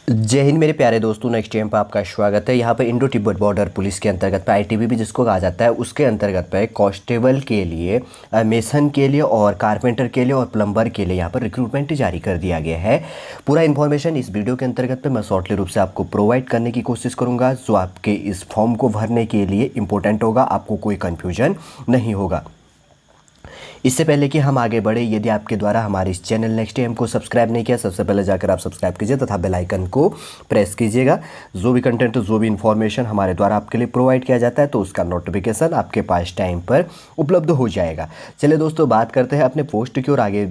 जय हिंद मेरे प्यारे दोस्तों, नेक्स्ट टाइम पर आपका स्वागत है। यहाँ पर इंडो तिब्बत बॉर्डर पुलिस के अंतर्गत पे आईटीबीपी जिसको कहा जाता है, उसके अंतर्गत पे कांस्टेबल के लिए, मेसन के लिए और कारपेंटर के लिए और प्लम्बर के लिए यहाँ पर रिक्रूटमेंट जारी कर दिया गया है। पूरा इन्फॉर्मेशन इस वीडियो के अंतर्गत पे मैं शॉर्टली रूप से आपको प्रोवाइड करने की कोशिश करूँगा, जो आपके इस फॉर्म को भरने के लिए इंपॉर्टेंट होगा, आपको कोई कन्फ्यूजन नहीं होगा। इससे पहले कि हम आगे बढ़े, यदि आपके द्वारा हमारे इस चैनल नेक्स्ट टाइम को सब्सक्राइब नहीं किया, सबसे पहले जाकर आप सब्सक्राइब कीजिए तथा बेल आइकन को प्रेस कीजिएगा। जो भी कंटेंट, जो भी इन्फॉर्मेशन हमारे द्वारा आपके लिए प्रोवाइड किया जाता है, तो उसका नोटिफिकेशन आपके पास टाइम पर उपलब्ध हो जाएगा। चलिए दोस्तों, बात करते हैं अपने पोस्ट की ओर आगे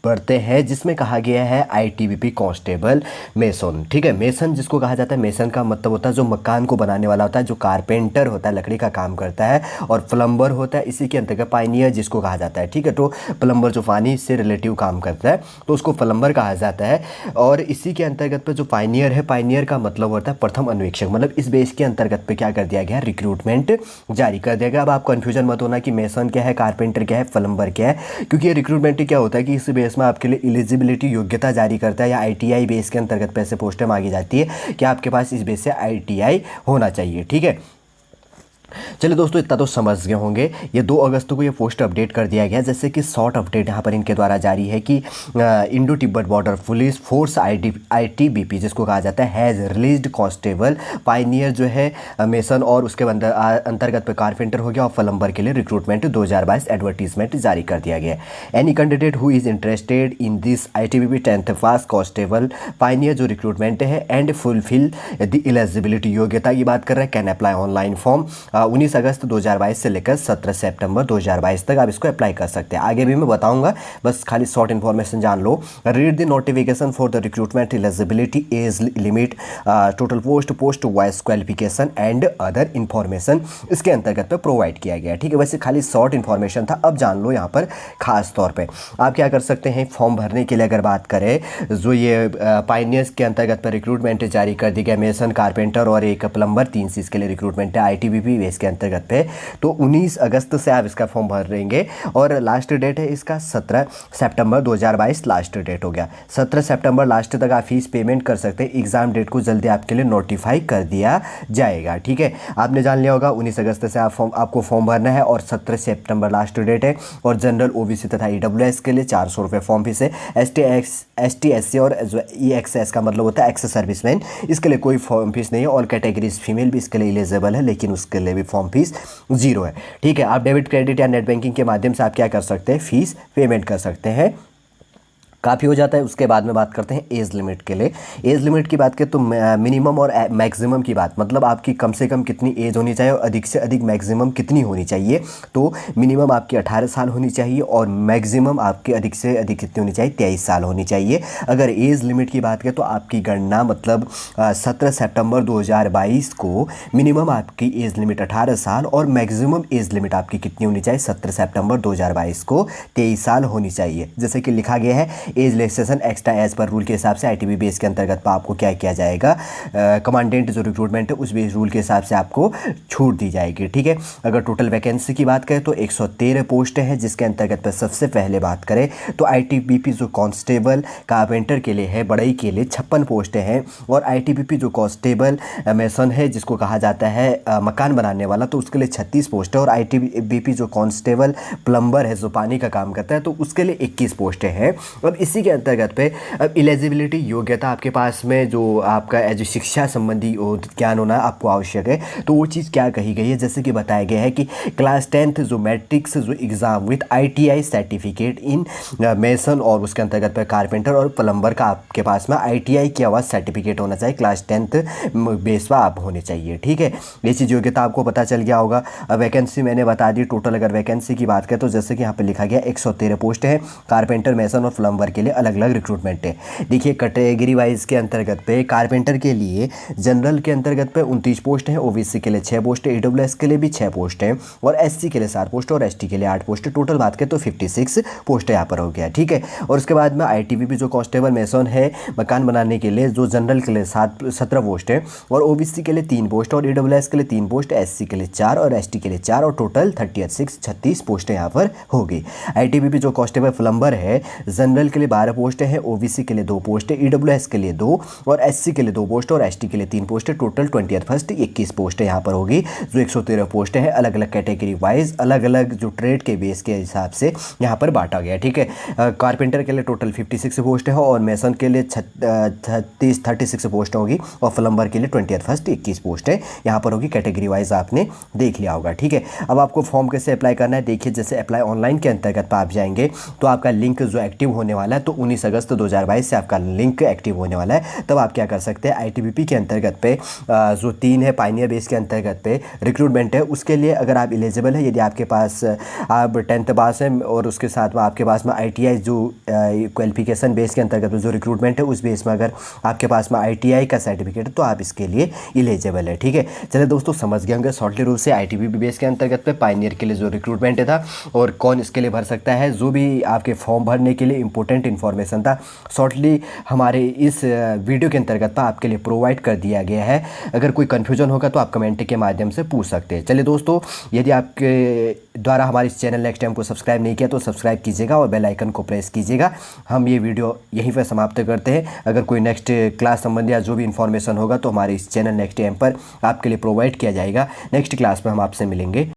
बढ़ते हैं, जिसमें कहा गया है आईटीबीपी कांस्टेबल मेसन। ठीक है, मेसन जिसको कहा जाता है, मेसन का मतलब होता है जो मकान को बनाने वाला होता है, जो कारपेंटर होता है, लकड़ी का काम करता है, और प्लम्बर होता है इसी के अंतर्गत पाइनियर जिसको कहा जाता है। ठीक है, तो प्लम्बर जो पानी से रिलेटिव काम करता है तो उसको प्लम्बर कहा जाता है। और इसी के अंतर्गत पे जो पाइनियर है, पाइनियर का मतलब होता है प्रथम अन्वेषक। मतलब इस बेस के अंतर्गत पे क्या कर दिया गया, रिक्रूटमेंट जारी कर दिया गया। अब आप कंफ्यूजन मत होना कि मेसन क्या है, कारपेंटर क्या है, प्लम्बर क्या है, क्योंकि ये रिक्रूटमेंट क्या होता है कि इस बेस में आपके लिए एलिजिबिलिटी योग्यता जारी करता है, या आईटीआई बेस के अंतर्गत पैसे पोस्टें मांगी जाती है कि आपके पास इस बेस से आईटीआई होना चाहिए। ठीक है, चलिए दोस्तों, इतना तो समझ गए होंगे। ये 2 अगस्त को ये पोस्ट अपडेट कर दिया गया। जैसे कि शॉर्ट अपडेट यहाँ पर इनके द्वारा जारी है कि Indo Tibet border police force ITBP जिसको कहा जाता है हैज़ रिलीज्ड कांस्टेबल, पाइनियर जो है मेसन, और उसके अंतर्गत पे कारपेंटर हो गया, और प्लम्बर के लिए रिक्रूटमेंट 2022 एडवर्टीजमेंट जारी कर दिया गया। Any candidate who is interested in this ITBP 10th pass constable pioneer जो रिक्रूटमेंट है एंड फुलफिल द एलिजिबिलिटी, योग्यता की बात कर रहे हैं, कैन अप्लाई ऑनलाइन फॉर्म 19 अगस्त 2022 से लेकर 17 सितंबर 2022 तक आप इसको अप्लाई कर सकते हैं। आगे भी मैं बताऊंगा, बस खाली शॉर्ट इन्फॉर्मेशन जान लो। Read the notification for the recruitment eligibility, age limit, total post wise qualification and other information इसके अंतर्गत पे प्रोवाइड किया गया है। ठीक है, वैसे खाली शॉर्ट इन्फॉर्मेशन था। अब जान लो यहाँ पर खास तौर पर आप क्या कर सकते हैं। फॉर्म भरने के लिए अगर बात करें, जो ये पाइनियर्स के अंतर्गत पर रिक्रूटमेंट जारी कर दी गया, मेसन, कारपेंटर और एक प्लम्बर, 3 चीज़ के लिए रिक्रूटमेंट है आईटीबीपी इसके अंतर्गत पे, तो 19 अगस्त से आप इसका फॉर्म भर देंगे, और लास्ट डेट है इसका 17 सितंबर 2022 लास्ट डेट हो गया। 17 सितंबर लास्ट तक आप फीस पेमेंट कर सकते हैं। एग्जाम डेट को जल्दी आपके लिए नोटिफाई कर दिया जाएगा। ठीक है, आपने जान लिया होगा 19 अगस्त से आपको फॉर्म भरना है, और 17 सितंबर लास्ट डेट है। और जनरल ओबीसी तथा ईडब्ल्यूएस के लिए 400 रुपये फॉर्म फीस है। एसटी एससी और ईएक्सएस का मतलब होता है एक्स सर्विसमैन, इसके लिए कोई फॉर्म फीस नहीं है। ऑल कैटेगरीज फीमेल भी इसके लिए एलिजिबल है, लेकिन उसके लिए भी फॉर्म फीस 0 है। ठीक है, आप डेबिट, क्रेडिट या नेट बैंकिंग के माध्यम से आप क्या कर सकते हैं, फीस पेमेंट कर सकते हैं। काफ़ी हो जाता है। उसके बाद में बात करते हैं एज लिमिट के लिए। एज लिमिट की बात करें तो मिनिमम और मैक्सिमम की बात, मतलब आपकी कम से कम कितनी एज होनी चाहिए और अधिक से अधिक मैक्सिमम कितनी होनी चाहिए। तो मिनिमम आपकी 18 साल होनी चाहिए, और मैक्सिमम आपकी अधिक से अधिक कितनी होनी चाहिए, 23 साल होनी चाहिए। अगर एज लिमिट की बात करें तो आपकी गणना, मतलब 17 सितंबर 2022 को मिनिमम आपकी एज लिमिट 18 साल और मैक्सिमम एज लिमिट आपकी कितनी होनी चाहिए, 17 सितंबर 2022 को 23 साल होनी चाहिए। जैसे कि लिखा गया है, age relaxation extra as per rule के हिसाब से आईटीबी बेस के अंतर्गत पर आपको क्या किया जाएगा, कमांडेंट जो रिक्रूटमेंट है उस बेस रूल के हिसाब से आपको छूट दी जाएगी। ठीक है, अगर टोटल वैकेंसी की बात करें तो 113 पोस्ट है, जिसके अंतर्गत पर सबसे पहले बात करें तो आईटीबीपी जो कांस्टेबल कारपेंटर के लिए है, बड़ई के लिए 56 पोस्टें हैं, और आईटीबीपी जो कांस्टेबल मेसन है जिसको कहा जाता है मकान बनाने वाला, तो उसके लिए 36 पोस्ट है। और आईटीबीपी जो कांस्टेबल प्लम्बर है जो पानी का काम करता है, तो उसके लिए 21 पोस्टें हैं। अब इसी के अंतर्गत पे अब एलिजिबिलिटी, योग्यता आपके पास में जो आपका एज शिक्षा संबंधी ज्ञान होना आपको आवश्यक है, तो वो चीज़ क्या कही गई है, जैसे कि बताया गया है कि क्लास 10th जो मैट्रिक्स जो exam with ITI certificate in mason, और उसके अंतर्गत पे कारपेंटर और प्लम्बर का आपके पास में आईटीआई किया हुआ सर्टिफिकेट होना चाहिए, क्लास 10th बेस पर आप होने चाहिए। ठीक है, ये चीज़ योग्यता आपको पता चल गया होगा। अब वैकेंसी मैंने बता दी। टोटल अगर वैकेंसी की बात करें तो जैसे कि यहाँ पर लिखा गया 113 पोस्ट है, कारपेंटर, मेसन और प्लम्बर के लिए अलग अलग रिक्रूटमेंट है। देखिए, कैटेगरी वाइज के अंतर्गत पे कारपेंटर के लिए जनरल के अंतर्गत पे 29 पोस्ट हैं, ओबीसी के लिए 6 पोस्ट है, ईडब्ल्यूएस के लिए भी 6 पोस्ट हैं, और एससी के लिए 7 पोस्ट और एसटी के लिए 8 पोस्ट है। टोटल बात करें तो 56 पोस्ट यहाँ पर हो गया। ठीक है, और उसके बाद में आईटीबीपी जो कांस्टेबल मेसन है मकान बनाने के लिए, जो जनरल के लिए 17 पोस्ट है, और ओबीसी के लिए 3 पोस्ट, और ईडब्ल्यूएस के लिए 3 पोस्ट, एससी के लिए 4 और एसटी के लिए 4, और टोटल 36 पोस्टें यहाँ पर होगी। आईटीबीपी जो कांस्टेबल प्लम्बर है जनरल के लिए 12 पोस्ट हैं, ओबीसी के लिए 2 पोस्ट है, ईडब्ल्यूएस के लिए 2 और एससी के लिए 2 पोस्ट और एसटी के लिए 3 पोस्ट है। टोटल 20th 21 पोस्ट यहाँ पर होगी, जो 113 पोस्ट है अलग अलग कैटेगरी वाइज, अलग अलग जो ट्रेड के बेस के हिसाब से यहाँ पर बांटा गया। ठीक है, कारपेंटर के लिए टोटल 56 पोस्ट है और मेसन के लिए 36 पोस्ट होगी और प्लम्बर के लिए 20th 21 पोस्ट है यहाँ पर होगी। कैटेगरी वाइज आपने देख लिया होगा। ठीक है, अब आपको फॉर्म कैसे अप्लाई करना है, देखिए जैसे अप्लाई ऑनलाइन के अंतर्गत आप जाएंगे तो आपका लिंक जो एक्टिव होने वाला है, तो 19 अगस्त 2022 से आपका लिंक एक्टिव होने वाला है। तब आप क्या कर सकते हैं, आईटीबीपी के अंतर्गत पे जो 3 है पाइनियर बेस के अंतर्गत पे रिक्रूटमेंट है, उसके लिए अगर आप एलिजिबल है, यदि आपके पास आप 10th पास है और उसके साथ में आपके पास में ITI जो क्वालिफिकेशन बेस के अंतर्गत जो रिक्रूटमेंट है उस बेस में अगर आपके पास में ITI का सर्टिफिकेट है तो आप इसके लिए एलिजिबल है। ठीक है, चलिए दोस्तों समझ गए होंगे शॉर्टली रूप से आईटीबीपी बेस के अंतर्गत पे पाइनियर के लिए जो रिक्रूटमेंट था और कौन इसके लिए भर सकता है, जो भी आपके फॉर्म भरने के लिए इंपॉर्टेंट इन्फॉर्मेशन था शॉर्टली हमारे इस वीडियो के अंतर्गत आपके लिए प्रोवाइड कर दिया गया है। अगर कोई कन्फ्यूजन होगा तो आप कमेंट के माध्यम से पूछ सकते हैं। चलिए दोस्तों, यदि आपके द्वारा हमारे इस चैनल नेक्स्ट टाइम को सब्सक्राइब नहीं किया तो सब्सक्राइब कीजिएगा और बेल आइकन को प्रेस कीजिएगा। हम ये वीडियो यहीं पर समाप्त करते हैं। अगर कोई नेक्स्ट क्लास संबंधी या जो भी इन्फॉर्मेशन होगा तो हमारे इस चैनल नेक्स्ट टाइम पर आपके लिए प्रोवाइड किया जाएगा। नेक्स्ट क्लास में हम आपसे मिलेंगे।